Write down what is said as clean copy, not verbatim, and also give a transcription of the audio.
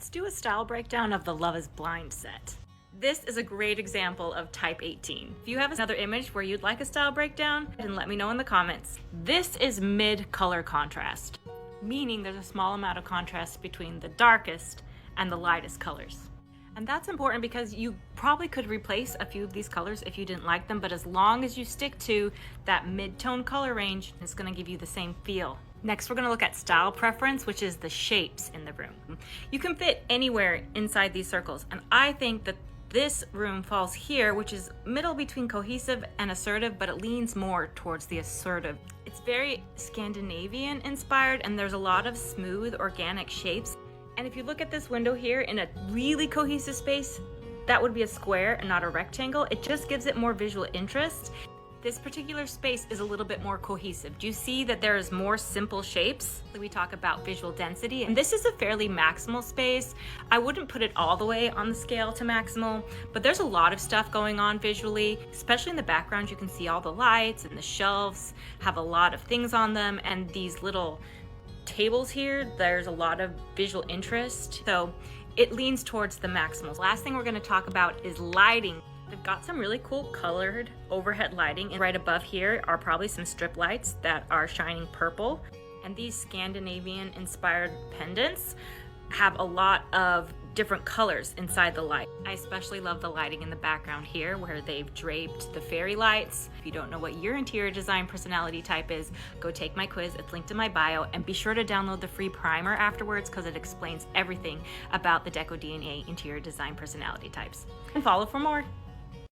Let's do a style breakdown of the Love is Blind set. This is a great example of type 18. If you have another image where you'd like a style breakdown, then let me know in the comments. This is mid color contrast, meaning there's a small amount of contrast between the darkest and the lightest colors. And that's important because you probably could replace a few of these colors if you didn't like them, but as long as you stick to that mid-tone color range, it's gonna give you the same feel. Next, we're gonna look at style preference, which is the shapes in the room. You can fit anywhere inside these circles, and I think that this room falls here, which is middle between cohesive and assertive, but it leans more towards the assertive. It's very Scandinavian inspired, and there's a lot of smooth, organic shapes. And if you look at this window here in a really cohesive space, that would be a square and not a rectangle. It just gives it more visual interest. This particular space is a little bit more cohesive. Do you see that there's more simple shapes? We talk about visual density, and this is a fairly maximal space. I wouldn't put it all the way on the scale to maximal, but there's a lot of stuff going on visually, especially in the background. You can see all the lights, and the shelves have a lot of things on them, and these little tables here, there's a lot of visual interest. So it leans towards the maximals. Last thing we're going to talk about is lighting. They've got some really cool colored overhead lighting, and right above here are probably some strip lights that are shining purple. And these Scandinavian inspired pendants have a lot of different colors inside the light. I especially love the lighting in the background here where they've draped the fairy lights. If you don't know what your interior design personality type is, go take my quiz. It's linked in my bio, and be sure to download the free primer afterwards because it explains everything about the Deco DNA interior design personality types. And follow for more.